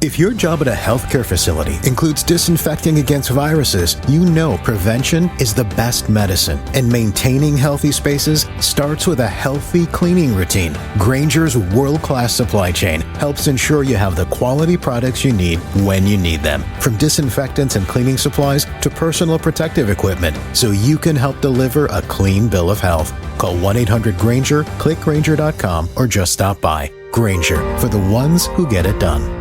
If your job at a healthcare facility includes disinfecting against viruses, you know prevention is the best medicine, and maintaining healthy spaces starts with a healthy cleaning routine. Grainger's world-class supply chain helps ensure you have the quality products you need when you need them, from disinfectants and cleaning supplies to personal protective equipment, so you can help deliver a clean bill of health. Call 1-800-GRAINGER, click Grainger.com, or just stop by. Grainger, for the ones who get it done.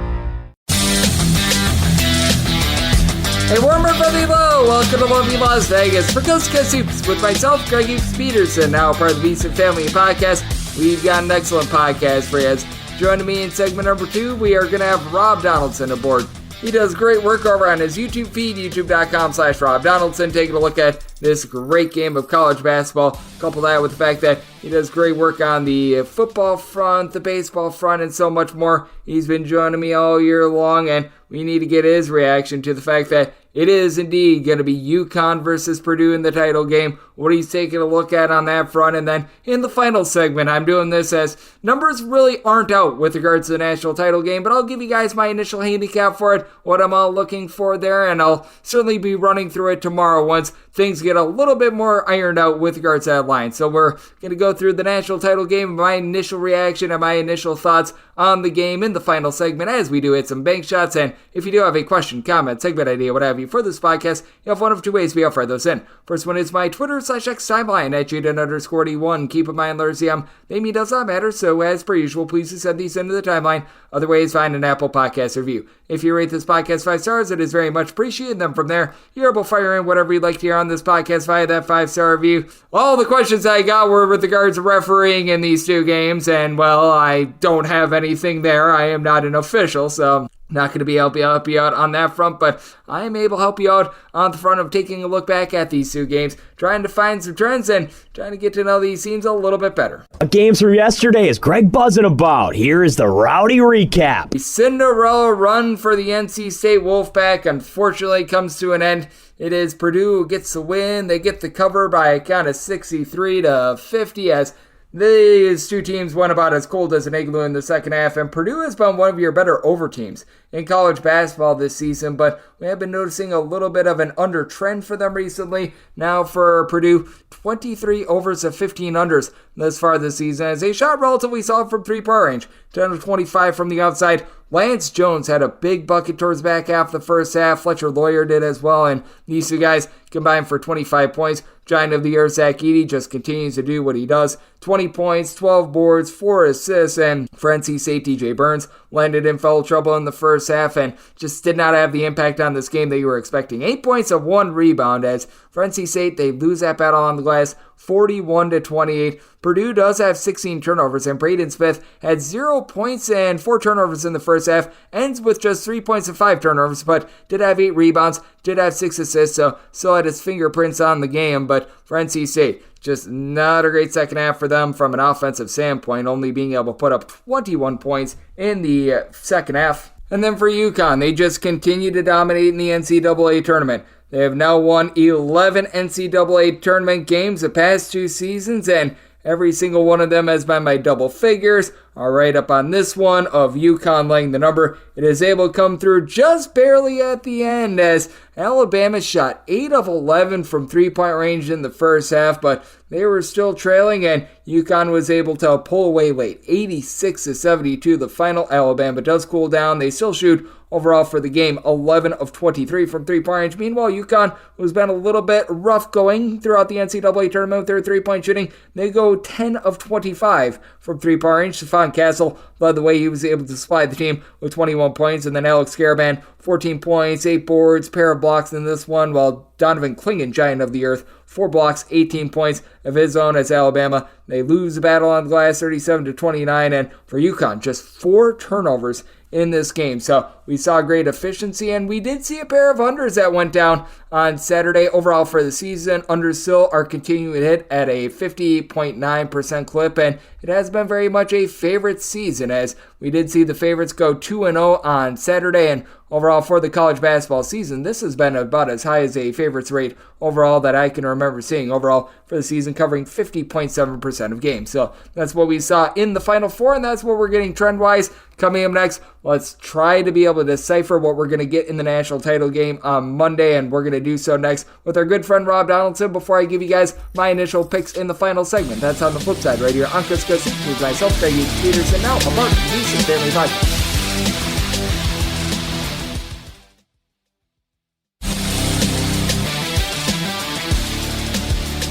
A warmer from below. Welcome to Lovely Las Vegas for Ghost Kiss Hoops with myself, Greg Hoops Peterson, now part of the Beeson Family Podcast. We've got an excellent podcast for you. Joining me in segment number 2, we are going to have Rob Donaldson aboard. He does great work over on his YouTube feed, youtube.com/Rob Donaldson, taking a look at this great game of college basketball. Couple that with the fact that he does great work on the football front, the baseball front, and so much more. He's been joining me all year long, and we need to get his reaction to the fact that it is indeed going to be UConn versus Purdue in the title game. What he's taking a look at on that front. And then in the final segment, I'm doing this as numbers really aren't out with regards to the national title game, but I'll give you guys my initial handicap for it, what I'm all looking for there, and I'll certainly be running through it tomorrow once things get a little bit more ironed out with regards to that line. So we're going to go through the national title game, my initial reaction and my initial thoughts on the game in the final segment as we do hit some bank shots. And if you do have a question, comment, segment idea, what have you for this podcast, you have one of two ways we offer those in. First one is my Twitter/X timeline at Jaden_D1. Keep in mind, Larsiam, name does not matter, so as per usual, please send these into the timeline. Other ways, find an Apple Podcast review. If you rate this podcast 5 stars, it is very much appreciated. Then from there, you're able to fire in whatever you'd like to hear on this podcast via that 5-star review. All the questions I got were with regards to refereeing in these two games, and well, I don't have anything there. I am not an official, so not going to be able to help you out on that front, but I am able to help you out on the front of taking a look back at these two games, trying to find some trends and trying to get to know these teams a little bit better. Games from yesterday is Greg buzzing about. Here is the rowdy recap. The Cinderella run for the NC State Wolfpack unfortunately comes to an end. It is Purdue who gets the win. They get the cover by a count of 63-50 as these two teams went about as cold as an igloo in the second half, and Purdue has been one of your better over teams in college basketball this season, but we have been noticing a little bit of an under trend for them recently. Now for Purdue, 23 overs of 15 unders thus far this season as they shot relatively solid from three-point range, 10 of 25 from the outside. Lance Jones had a big bucket towards the back half of the first half. Fletcher Lawyer did as well, and these two guys combined for 25 points. Giant of the Year, Zach Edey, just continues to do what he does. 20 points, 12 boards, 4 assists, and for NC State, DJ Burns landed in foul trouble in the first half and just did not have the impact on this game that you were expecting. 8 points of 1 rebound as for NC State, they lose that battle on the glass 41-28. Purdue does have 16 turnovers, and Braden Smith had 0 points and 4 turnovers in the first half, ends with just 3 points and 5 turnovers, but did have 8 rebounds, did have 6 assists, so still had his fingerprints on the game. But for NC State, just not a great second half for them from an offensive standpoint, only being able to put up 21 points in the second half. And then for UConn, they just continue to dominate in the NCAA tournament. They have now won 11 NCAA tournament games the past 2 seasons, and every single one of them has been by double figures. All right, up on this one of UConn laying the number. It is able to come through just barely at the end as Alabama shot 8 of 11 from three-point range in the first half, but they were still trailing, and UConn was able to pull away late, 86-72. The final, Alabama does cool down. They still shoot overall for the game 11 of 23 from three-point range. Meanwhile, UConn has been a little bit rough going throughout the NCAA tournament with their three-point shooting. They go 10 of 25 from three-point range. Stephon Castle led the way. He was able to supply the team with 21 points, and then Alex Caravan, 14 points, 8 boards, pair of blocks in this one, while Donovan Clingan, Giant of the Earth, 4 blocks, 18 points of his own as Alabama. They lose the battle on the glass 37-29, and for UConn, just 4 turnovers in this game. So we saw great efficiency, and we did see a pair of unders that went down on Saturday. Overall for the season, unders still are continuing to hit at a 50.9% clip, and it has been very much a favorite season as we did see the favorites go 2-0 on Saturday, and overall for the college basketball season, this has been about as high as a favorites rate overall that I can remember seeing overall for the season, covering 50.7% of games. So that's what we saw in the Final Four, and that's what we're getting trend-wise. Coming up next, let's try to be able to decipher what we're going to get in the national title game on Monday, and we're going to do so next with our good friend Rob Donaldson before I give you guys my initial picks in the final segment. That's on the flip side right here on Cusco with myself, Greg Peterson, now a part of the Decent Family Podcast.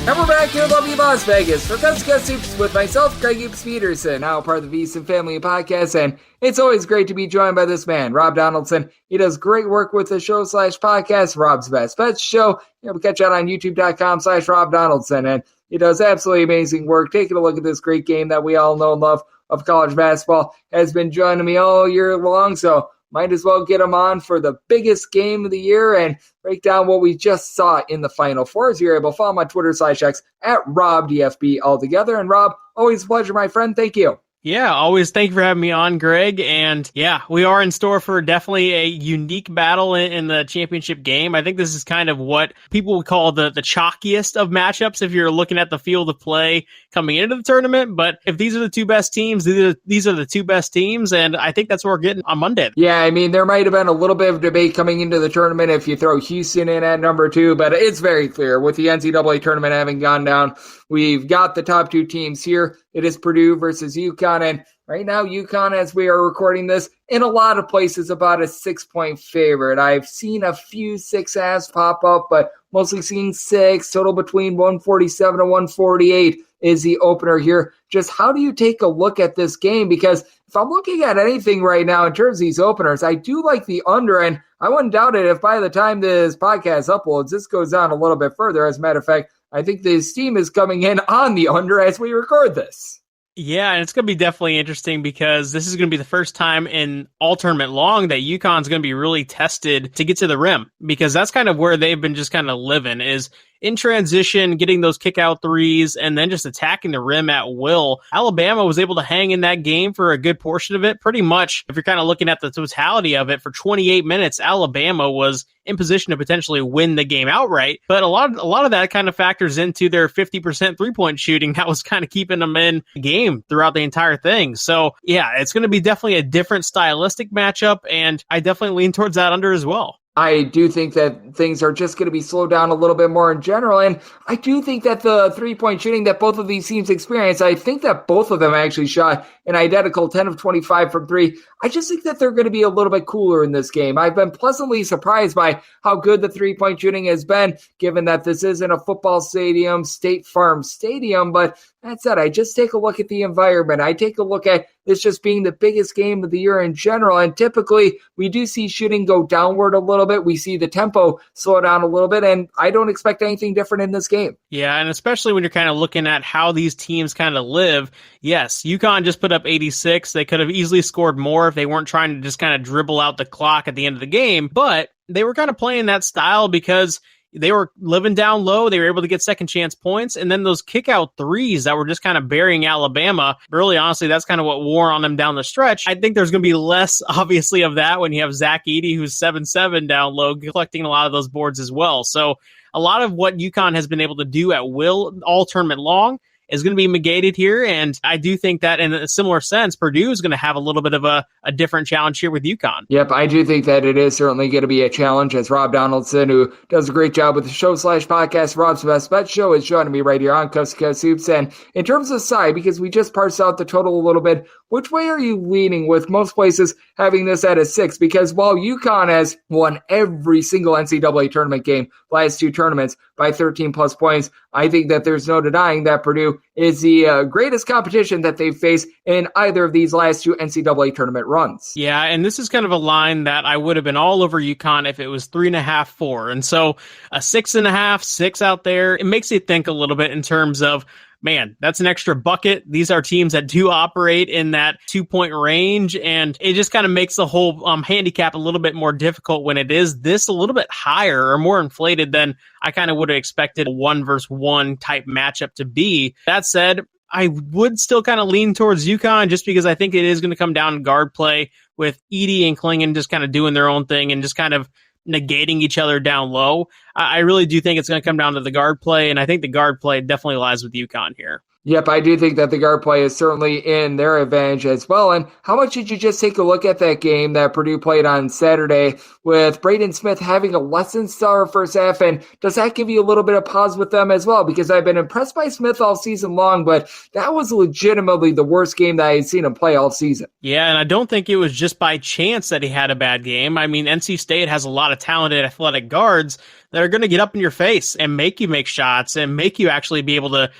And we're back here in lovely Las Vegas for Cusco Soups with myself, Greg Peterson, now part of the Decent Family Podcast, and it's always great to be joined by this man, Rob Donaldson. He does great work with the show/podcast, Rob's Best Bets Show. You can catch out on youtube.com/Rob Donaldson, and he does absolutely amazing work. Taking a look at this great game that we all know and love of college basketball, has been joining me all year long, so might as well get him on for the biggest game of the year and break down what we just saw in the Final Four. As you're able to follow my Twitter/X at RobDFB altogether. And Rob, always a pleasure, my friend. Thank you. Yeah, always thank you for having me on, Greg. And yeah, we are in store for definitely a unique battle in the championship game. I think this is kind of what people would call the chalkiest of matchups if you're looking at the field of play coming into the tournament. But if these are the two best teams, these are the two best teams. And I think that's what we're getting on Monday. Yeah, I mean, there might have been a little bit of debate coming into the tournament if you throw Houston in at number 2, but it's very clear with the NCAA tournament having gone down. We've got the top 2 teams here. It is Purdue versus UConn, and right now UConn, as we are recording this, in a lot of places about a 6-point favorite. I've seen a few 6.5s pop up, but mostly seeing 6, total between 147 and 148 is the opener here. Just how do you take a look at this game? Because if I'm looking at anything right now in terms of these openers, I do like the under, and I wouldn't doubt it if by the time this podcast uploads, this goes down a little bit further. As a matter of fact, I think the steam is coming in on the under as we record this. Yeah, and it's going to be definitely interesting because this is going to be the first time in all tournament long that UConn's going to be really tested to get to the rim, because that's kind of where they've been just kind of living, is in transition, getting those kick-out threes, and then just attacking the rim at will. Alabama was able to hang in that game for a good portion of it. Pretty much, if you're kind of looking at the totality of it, for 28 minutes, Alabama was in position to potentially win the game outright. But a lot of that kind of factors into their 50% three-point shooting. That was kind of keeping them in the game throughout the entire thing. So, yeah, it's going to be definitely a different stylistic matchup, and I definitely lean towards that under as well. I do think that things are just going to be slowed down a little bit more in general, and I do think that the three-point shooting that both of these teams experience, I think that both of them actually shot an identical 10 of 25 from 3. I just think that they're going to be a little bit cooler in this game. I've been pleasantly surprised by how good the three-point shooting has been, given that this isn't a football stadium, State Farm Stadium, but that said, I just take a look at the environment. I take a look at this just being the biggest game of the year in general, and typically we do see shooting go downward a little bit. We see the tempo slow down a little bit, and I don't expect anything different in this game. Yeah, and especially when you're kind of looking at how these teams kind of live. Yes, UConn just put up 86. They could have easily scored more if they weren't trying to just kind of dribble out the clock at the end of the game, but they were kind of playing that style because they were living down low. They were able to get second chance points. And then those kick out threes that were just kind of burying Alabama. Really, honestly, that's kind of what wore on them down the stretch. I think there's going to be less, obviously, of that when you have Zach Edey, who's 7-7 down low, collecting a lot of those boards as well. So a lot of what UConn has been able to do at will all tournament long is going to be negated here. And I do think that in a similar sense, Purdue is going to have a little bit of a different challenge here with UConn. Yep, I do think that it is certainly going to be a challenge, as Rob Donaldson, who does a great job with the show/podcast, Rob's Best Bet Show, is joining me right here on Coast to Coast Hoops. And in terms of side, because we just parsed out the total a little bit, which way are you leaning, with most places having this at a 6? Because while UConn has won every single NCAA tournament game, last 2 tournaments, by 13 plus points, I think that there's no denying that Purdue is the greatest competition that they've faced in either of these last 2 NCAA tournament runs. Yeah, and this is kind of a line that I would have been all over UConn if it was 3.5, 4. And so a 6.5, 6 out there, it makes you think a little bit in terms of, man, that's an extra bucket. These are teams that do operate in that 2-point range, and it just kind of makes the whole handicap a little bit more difficult when it is this a little bit higher or more inflated than I kind of would have expected a 1-versus-1 type matchup to be. That said, I would still kind of lean towards UConn just because I think it is going to come down to guard play with Edey and Klingon just kind of doing their own thing and just kind of negating each other down low. I really do think it's going to come down to the guard play, and I think the guard play definitely lies with UConn here. Yep, I do think that the guard play is certainly in their advantage as well. And how much did you just take a look at that game that Purdue played on Saturday with Braden Smith having a less than stellar first half? And does that give you a little bit of pause with them as well? Because I've been impressed by Smith all season long, but that was legitimately the worst game that I had seen him play all season. Yeah, and I don't think it was just by chance that he had a bad game. I mean, NC State has a lot of talented athletic guards that are going to get up in your face and make you make shots and make you actually be able to,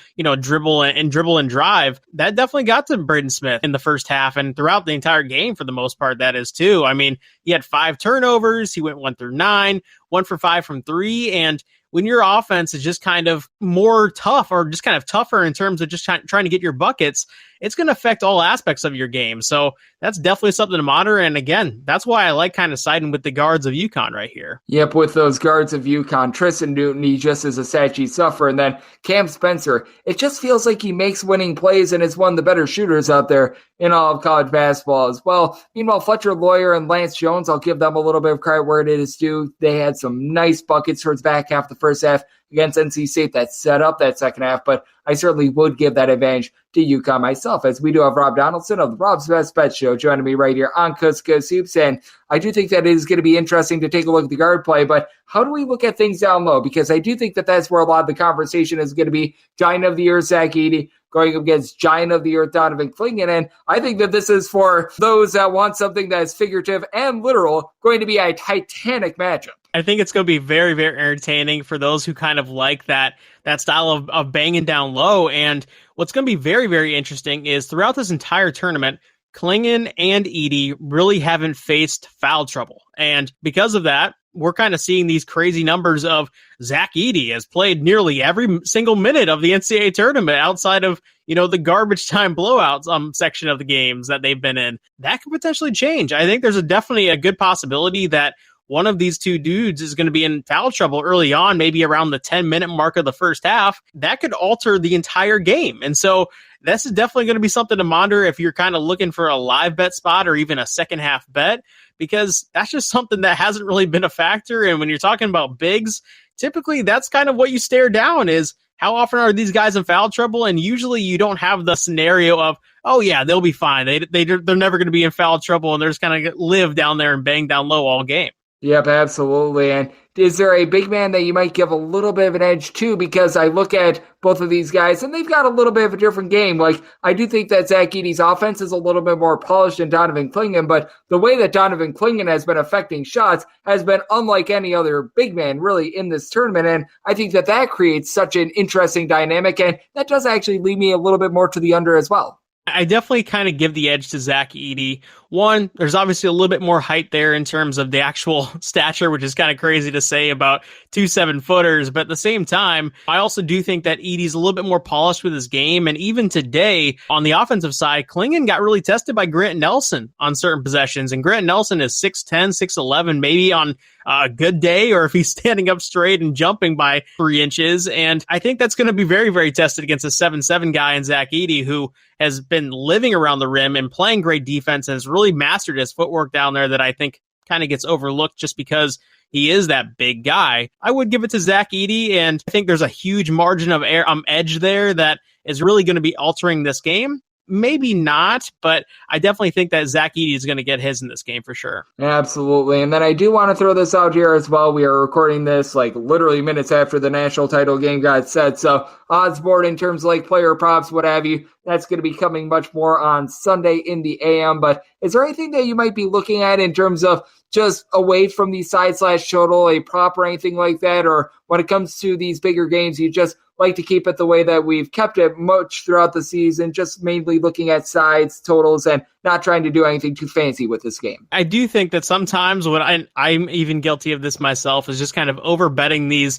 dribble and drive. That definitely got to Braden Smith in the first half and throughout the entire game for the most part, that is too. I mean, he had 5 turnovers. He went 1 through 9, 1 for 5 from 3. And when your offense is just kind of more tough or just kind of tougher in terms of just trying to get your buckets, it's going to affect all aspects of your game. So that's definitely something to monitor. And again, that's why I like kind of siding with the guards of UConn right here. Yep, with those guards of UConn, Tristan Newton, he just is a Sachi sufferer. And then Cam Spencer, it just feels like he makes winning plays and is one of the better shooters out there in all of college basketball as well. Meanwhile, Fletcher Lawyer and Lance Jones, I'll give them a little bit of credit where it is due. They had some nice buckets towards back half the first half against NC State that set up that second half, but I certainly would give that advantage to UConn myself, as we do have Rob Donaldson of the Rob's Best Bet Show joining me right here on Cusco Hoops, and I do think that it is going to be interesting to take a look at the guard play, but how do we look at things down low? Because I do think that that's where a lot of the conversation is going to be. Giant of the Year, Zach Edey, going against Giant of the Year, Donovan Clingan, and I think that this is, for those that want something that is figurative and literal, going to be a titanic matchup. I think it's going to be very, very entertaining for those who kind of like that style of banging down low. And what's going to be very, very interesting is throughout this entire tournament, Klingan and Edey really haven't faced foul trouble. And because of that, we're kind of seeing these crazy numbers of Zach Edey has played nearly every single minute of the NCAA tournament outside of, the garbage time blowouts section of the games that they've been in. That could potentially change. I think there's definitely a good possibility that one of these two dudes is going to be in foul trouble early on, maybe around the 10-minute mark of the first half. That could alter the entire game. And so this is definitely going to be something to monitor if you're kind of looking for a live bet spot or even a second half bet, because that's just something that hasn't really been a factor. And when you're talking about bigs, typically that's kind of what you stare down is how often are these guys in foul trouble? And usually you don't have the scenario of, oh yeah, they'll be fine. They're never going to be in foul trouble and they're just kind of live down there and bang down low all game. Yep, absolutely. And is there a big man that you might give a little bit of an edge to? Because I look at both of these guys, and they've got a little bit of a different game. Like, I do think that Zach Edey's offense is a little bit more polished than Donovan Clingan, but the way that Donovan Clingan has been affecting shots has been unlike any other big man, really, in this tournament. And I think that that creates such an interesting dynamic, and that does actually lead me a little bit more to the under as well. I definitely kind of give the edge to Zach Edey. One, there's obviously a little bit more height there in terms of the actual stature, which is kind of crazy to say about 2 7-footers. But at the same time, I also do think that Edey's a little bit more polished with his game. And even today, on the offensive side, Klingan got really tested by Grant Nelson on certain possessions. And Grant Nelson is 6'10", 6'11", maybe on a good day, or if he's standing up straight and jumping by 3 inches. And I think that's going to be very, very tested against a 7'7" guy in Zach Edey, who has been living around the rim and playing great defense and has really mastered his footwork down there that I think kind of gets overlooked just because he is that big guy. I would give it to Zach Edey, and I think there's a huge margin of edge there that is really going to be altering this game. Maybe not, but I definitely think that Zach Edey is going to get his in this game for sure. Absolutely. And then I do want to throw this out here as well. We are recording this like literally minutes after the national title game got set. So odds board in terms of like player props, what have you, that's going to be coming much more on Sunday in the AM. But is there anything that you might be looking at in terms of just away from the side/total, a prop or anything like that? Or when it comes to these bigger games, you just like to keep it the way that we've kept it much throughout the season, just mainly looking at sides, totals, and not trying to do anything too fancy with this game. I do think that sometimes when I'm even guilty of this myself is just kind of over betting these,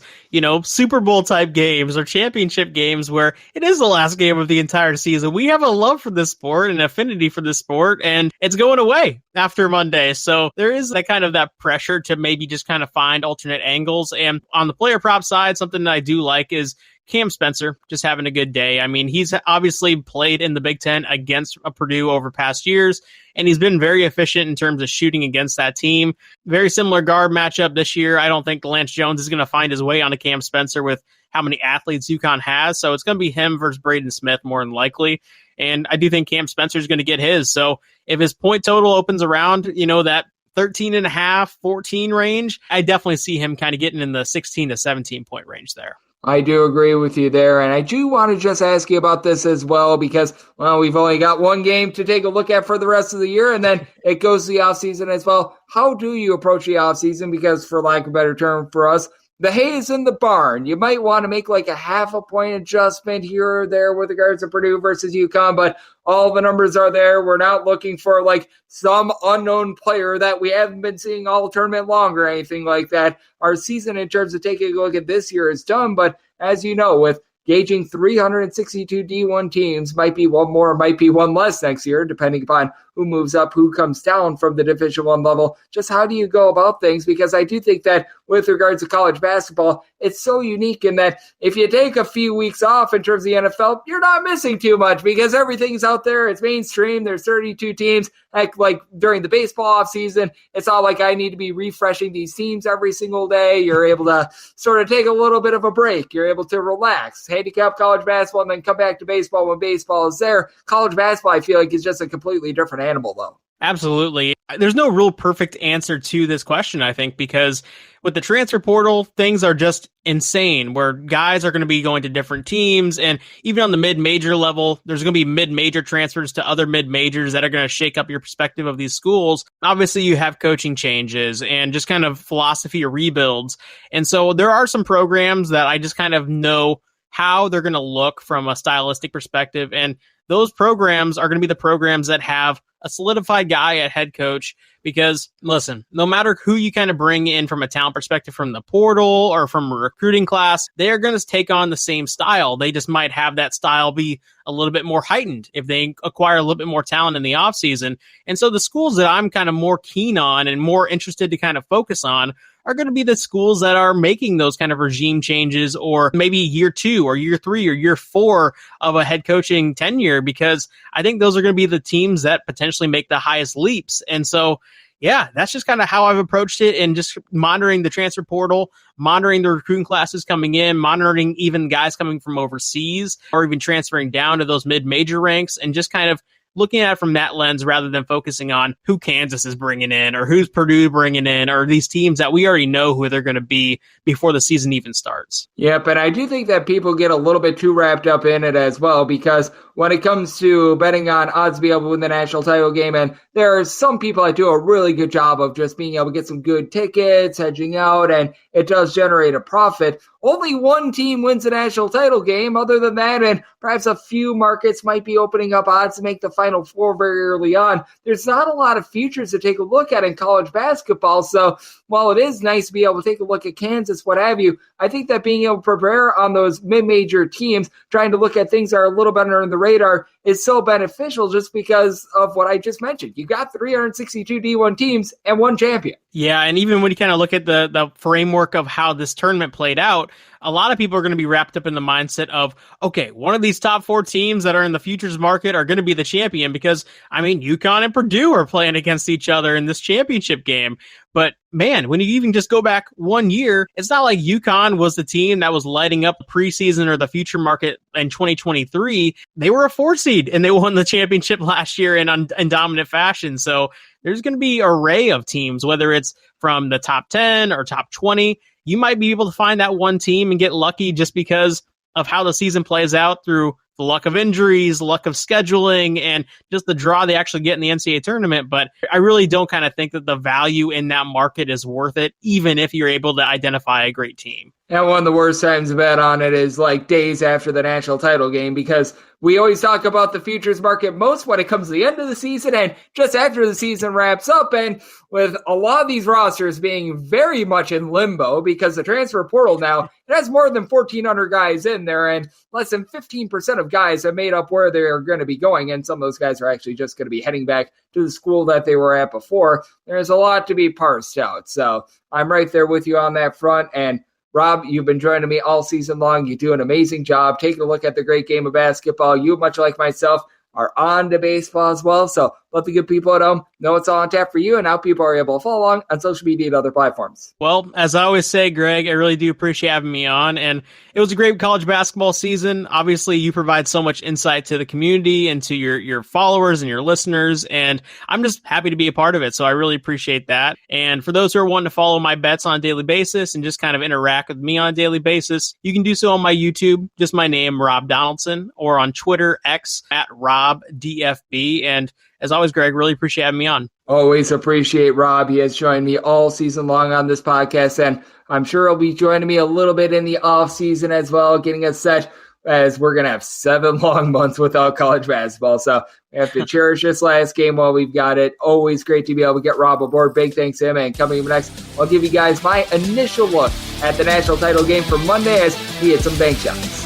Super Bowl type games or championship games where it is the last game of the entire season. We have a love for this sport and affinity for this sport, and it's going away after Monday. So there is that pressure to maybe just kind of find alternate angles. And on the player prop side, something that I do like is Cam Spencer just having a good day. I mean, he's obviously played in the Big Ten against Purdue over past years, and he's been very efficient in terms of shooting against that team. Very similar guard matchup this year. I don't think Lance Jones is going to find his way onto Cam Spencer with how many athletes UConn has, so it's going to be him versus Braden Smith more than likely. And I do think Cam Spencer is going to get his. So if his point total opens around, that 13.5, 14 range, I definitely see him kind of getting in the 16 to 17 point range there. I do agree with you there, and I do want to just ask you about this as well because, well, we've only got one game to take a look at for the rest of the year, and then it goes to the offseason as well. How do you approach the offseason? Because, for lack of a better term for us, the hay is in the barn. You might want to make like a half a point adjustment here or there with regards to Purdue versus UConn, but all the numbers are there. We're not looking for like some unknown player that we haven't been seeing all tournament long or anything like that. Our season in terms of taking a look at this year is done, but as you know, with gauging 362 D1 teams, might be one more, might be one less next year, depending upon who moves up, who comes down from the Division I level. Just how do you go about things? Because I do think that with regards to college basketball, it's so unique in that if you take a few weeks off in terms of the NFL, you're not missing too much because everything's out there. It's mainstream. There's 32 teams. Like during the baseball offseason, it's not like I need to be refreshing these teams every single day. You're able to sort of take a little bit of a break. You're able to relax, handicap college basketball, and then come back to baseball when baseball is there. College basketball, I feel like, is just a completely different animal, though. Absolutely. There's no real perfect answer to this question, I think, because with the transfer portal, things are just insane where guys are going to be going to different teams. And even on the mid-major level, there's going to be mid-major transfers to other mid-majors that are going to shake up your perspective of these schools. Obviously, you have coaching changes and just kind of philosophy rebuilds. And so there are some programs that I just kind of know how they're going to look from a stylistic perspective. And those programs are going to be the programs that have a solidified guy at head coach because, listen, no matter who you kind of bring in from a talent perspective from the portal or from a recruiting class, they're going to take on the same style. They just might have that style be a little bit more heightened if they acquire a little bit more talent in the offseason. And so the schools that I'm kind of more keen on and more interested to kind of focus on are going to be the schools that are making those kind of regime changes or maybe year 2 or year 3 or year 4 of a head coaching tenure, because I think those are going to be the teams that potentially make the highest leaps. And so, yeah, that's just kind of how I've approached it, and just monitoring the transfer portal, monitoring the recruiting classes coming in, monitoring even guys coming from overseas or even transferring down to those mid-major ranks, and just kind of looking at it from that lens rather than focusing on who Kansas is bringing in or who's Purdue bringing in or these teams that we already know who they're going to be before the season even starts. Yeah, but I do think that people get a little bit too wrapped up in it as well, because when it comes to betting on odds to be able to win the national title game, and there are some people that do a really good job of just being able to get some good tickets, hedging out, and it does generate a profit. Only one team wins the national title game. Other than that, and perhaps a few markets might be opening up odds to make the Final Four very early on. There's not a lot of futures to take a look at in college basketball. So while it is nice to be able to take a look at Kansas, what have you, I think that being able to prepare on those mid-major teams, trying to look at things that are a little bit under the radar, is so beneficial just because of what I just mentioned. You got 362 D1 teams and one champion. Yeah, and even when you kind of look at the framework of how this tournament played out, a lot of people are going to be wrapped up in the mindset of, okay, one of these top 4 teams that are in the futures market are going to be the champion because, I mean, UConn and Purdue are playing against each other in this championship game. But man, when you even just go back 1 year, it's not like UConn was the team that was lighting up the preseason or the future market in 2023. They were a 4 seed and they won the championship last year in dominant fashion. So there's going to be an array of teams, whether it's from the top 10 or top 20. You might be able to find that one team and get lucky just because of how the season plays out through the luck of injuries, luck of scheduling, and just the draw they actually get in the NCAA tournament. But I really don't kind of think that the value in that market is worth it, even if you're able to identify a great team. And one of the worst times to bet on it is like days after the national title game, because we always talk about the futures market most when it comes to the end of the season and just after the season wraps up. And with a lot of these rosters being very much in limbo because the transfer portal now, it has more than 1,400 guys in there, and less than 15% of guys have made up where they're going to be going. And some of those guys are actually just going to be heading back to the school that they were at before. There's a lot to be parsed out. So I'm right there with you on that front. And Rob, you've been joining me all season long. You do an amazing job taking a look at the great game of basketball. You, much like myself, are on to baseball as well. So let the good people at home know it's all on tap for you and how people are able to follow along on social media and other platforms. Well, as I always say, Greg, I really do appreciate having me on. And it was a great college basketball season. Obviously, you provide so much insight to the community and to your followers and your listeners. And I'm just happy to be a part of it. So I really appreciate that. And for those who are wanting to follow my bets on a daily basis and just kind of interact with me on a daily basis, you can do so on my YouTube, just my name, Rob Donaldson, or on Twitter, X, at RobDFB. And as always, Greg, really appreciate having me on. Always appreciate Rob. He has joined me all season long on this podcast, and I'm sure he'll be joining me a little bit in the off season as well, getting us set, as we're going to have 7 long months without college basketball. So we have to cherish this last game while we've got it. Always great to be able to get Rob aboard. Big thanks to him. And coming up next, I'll give you guys my initial look at the national title game for Monday as we hit some bank shots.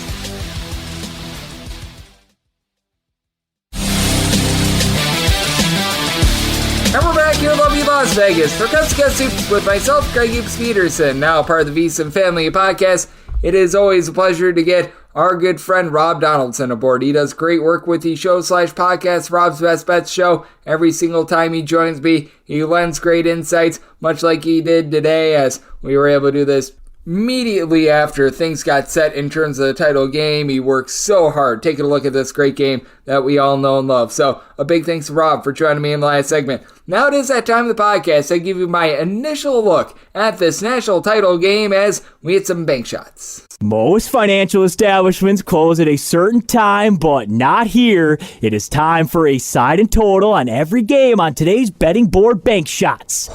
And we're back here in lovely Las Vegas for Cuts to Cuts with myself, Greg Hughes Peterson, now part of the VSiN Family Podcast. It is always a pleasure to get our good friend Rob Donaldson aboard. He does great work with the show/podcast, Rob's Best Bets show. Every single time he joins me, he lends great insights, much like he did today, as we were able to do this immediately after things got set in terms of the title game. He worked so hard taking a look at this great game that we all know and love. So a big thanks to Rob for joining me in the last segment. Now it is that time of the podcast. I give you my initial look at this national title game as we hit some bank shots. Most financial establishments close at a certain time, but not here. It is time for a side and total on every game on today's betting board bank shots.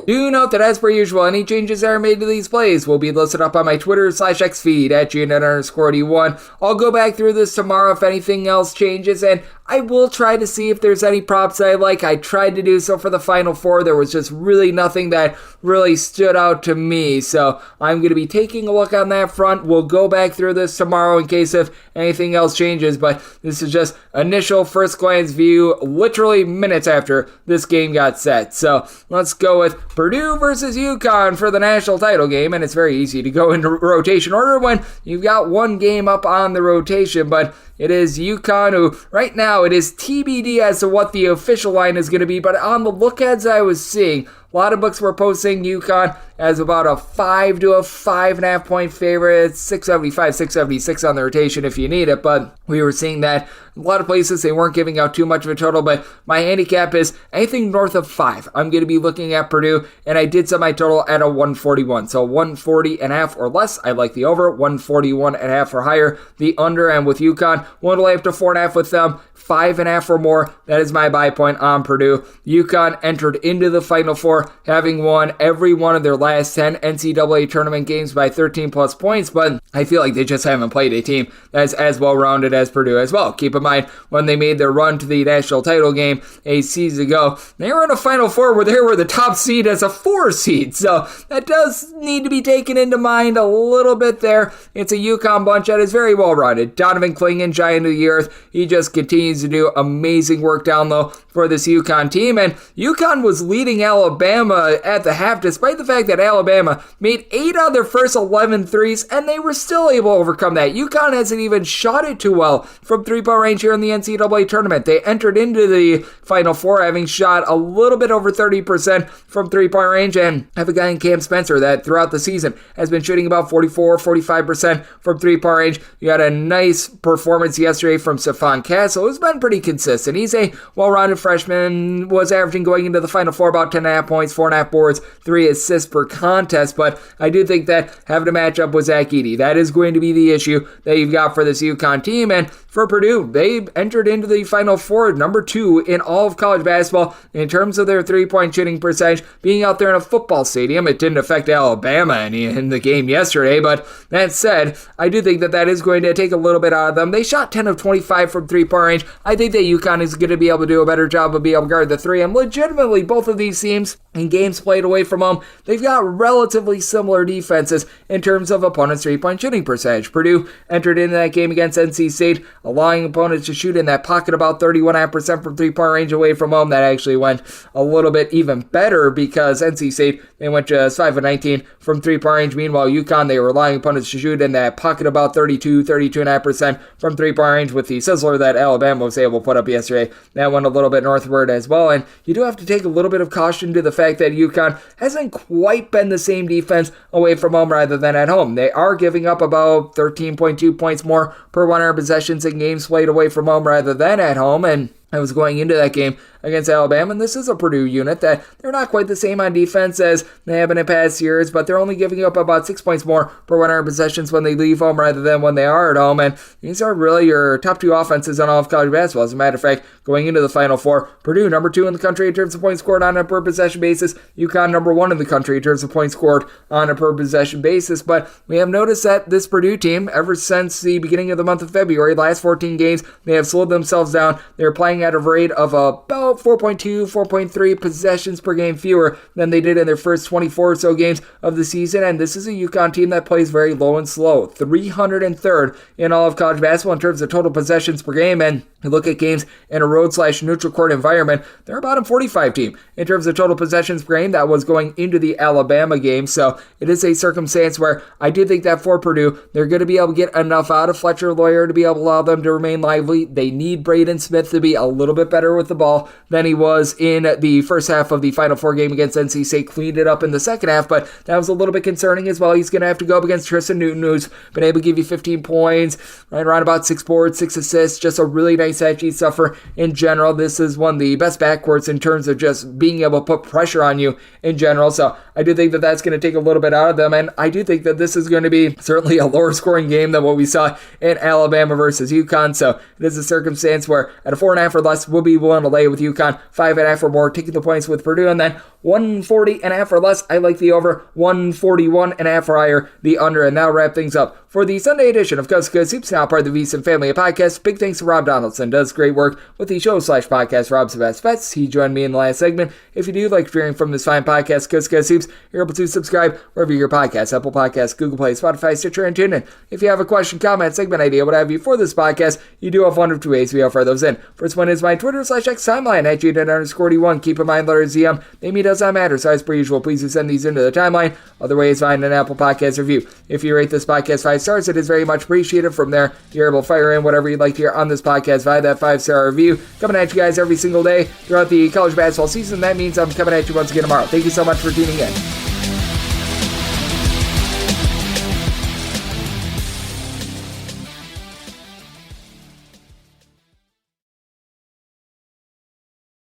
Do note that as per usual, any changes that are made to these plays will be listed up on my Twitter/X feed at GNet_D1. I'll go back through this tomorrow if anything else changes, and I will try to see if there's any props I like. I tried to do so for the Final Four. There was just really nothing that really stood out to me. So I'm going to be taking a look on that front. We'll go back through this tomorrow in case if anything else changes. But this is just initial first glance view, literally minutes after this game got set. So let's go with Purdue versus UConn for the national title game. And it's very easy to go into rotation order when you've got one game up on the rotation. But it is UConn who, right now, it is TBD as to what the official line is going to be, but on the look aheads I was seeing, a lot of books were posting UConn as about a 5 to a 5.5 point favorite. It's 675, 676 on the rotation if you need it, but we were seeing that a lot of places they weren't giving out too much of a total, but my handicap is anything north of 5. I'm going to be looking at Purdue, and I did set my total at a 141. So 140.5 or less, I like the over. 141.5 or higher, the under. And with UConn, one way up to 4.5 with them. 5.5 or more, that is my buy point on Purdue. UConn entered into the Final Four having won every one of their last 10 NCAA tournament games by 13 plus points, but I feel like they just haven't played a team that's as well-rounded as Purdue as well. Keep in mind, when they made their run to the national title game a season ago, they were in a Final Four where they were the top seed as a 4 seed, so that does need to be taken into mind a little bit there. It's a UConn bunch that is very well-rounded. Donovan Clingan, giant of the earth, he just continues to do amazing work down low for this UConn team, and UConn was leading Alabama at the half despite the fact that Alabama made 8 out of their first 11 threes, and they were still able to overcome that. UConn hasn't even shot it too well from three-point range here in the NCAA tournament. They entered into the Final Four having shot a little bit over 30% from three-point range, and have a guy in Cam Spencer that throughout the season has been shooting about 44-45% from three-point range. You had a nice performance yesterday from Stephon Castle, who's been pretty consistent. He's a well-rounded freshman, was averaging going into the Final Four about 10.5 points, 4.5 boards, 3 assists per contest, but I do think that having to match up with Zach Edey, that is going to be the issue that you've got for this UConn team. And for Purdue, they entered into the Final Four number 2 in all of college basketball in terms of their three-point shooting percentage. Being out there in a football stadium, it didn't affect Alabama any in the game yesterday, but that said, I do think that that is going to take a little bit out of them. They shot 10 of 25 from three-point range. I think that UConn is going to be able to do a better job of being able to guard the 3. And legitimately, both of these teams in games played away from home, they've got relatively similar defenses in terms of opponents' three-point shooting percentage. Purdue entered into that game against NC State, allowing opponents to shoot in that pocket about 31.5% from three-point range away from home. That actually went a little bit even better because NC State, they went just 5 of 19 from three-point range. Meanwhile, UConn, they were allowing opponents to shoot in that pocket about 32.5% from three-point range with the sizzler that Alabama was able to put up yesterday. That went a little bit northward as well, and you do have to take a little bit of caution to the fact that UConn hasn't quite been the same defense away from home rather than at home. They are giving up about 13.2 points more per 100 possessions in games played away from home rather than at home, and I was going into that game against Alabama, and this is a Purdue unit that they're not quite the same on defense as they have been in past years, but they're only giving up about 6 points more per 100 possessions when they leave home rather than when they are at home, and these are really your top two offenses on all of college basketball. As a matter of fact, going into the Final Four, Purdue number 2 in the country in terms of points scored on a per possession basis, UConn number 1 in the country in terms of points scored on a per possession basis, but we have noticed that this Purdue team, ever since the beginning of the month of February, last 14 games, they have slowed themselves down. They're playing at a rate of about 4.2, 4.3 possessions per game fewer than they did in their first 24 or so games of the season, and this is a UConn team that plays very low and slow. 303rd in all of college basketball in terms of total possessions per game, and you look at games in a road/neutral court environment, they're about a 45 team in terms of total possessions per game. That was going into the Alabama game, so it is a circumstance where I do think that for Purdue, they're going to be able to get enough out of Fletcher Lawyer to be able to allow them to remain lively. They need Braden Smith to be a little bit better with the ball than he was in the first half of the Final Four game against NC State. Cleaned it up in the second half, but that was a little bit concerning as well. He's going to have to go up against Tristan Newton, who's been able to give you 15 points, right around about 6 boards, 6 assists, just a really nice stat sheet stuffer in general. This is one of the best backcourts in terms of just being able to put pressure on you in general, so I do think that that's going to take a little bit out of them, and I do think that this is going to be certainly a lower scoring game than what we saw in Alabama versus UConn, so it is a circumstance where at a 4.5 or less, we'll be willing to lay with UConn, 5.5 or more, taking the points with Purdue, and then 140.5 or less, I like the over, 141.5 or higher, the under, and that'll wrap things up for the Sunday edition of Coast to Coast Hoops, now part of the VSiN family of podcasts. Big thanks to Rob Donaldson, does great work with the show/podcast Rob's Best Bets. He joined me in the last segment. If you do like hearing from this fine podcast, Coast to Coast Hoops, you're able to subscribe wherever your podcasts, Apple Podcasts, Google Play, Spotify, Stitcher, and TuneIn. If you have a question, comment, segment idea, what have you for this podcast, you do have one of two ways we offer those in. First one is my Twitter/X timeline at @JDN_D1. Keep in mind, letters ZM, name does not matter, so as per usual, please do send these into the timeline. Other way is find an Apple Podcast review. If you rate this podcast 5 stars, it is very much appreciated. From there, you're able to fire in whatever you'd like to hear on this podcast via that 5-star review. Coming at you guys every single day throughout the college basketball season. That means I'm coming at you once again tomorrow. Thank you so much for tuning in.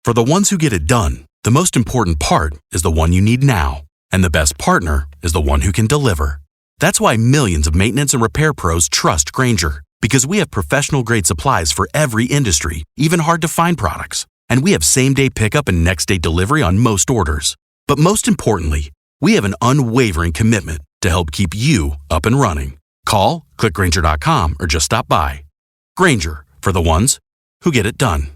For the ones who get it done, the most important part is the one you need now. And the best partner is the one who can deliver. That's why millions of maintenance and repair pros trust Grainger, because we have professional-grade supplies for every industry, even hard-to-find products. And we have same-day pickup and next-day delivery on most orders. But most importantly, we have an unwavering commitment to help keep you up and running. Call, click Grainger.com, or just stop by. Grainger, for the ones who get it done.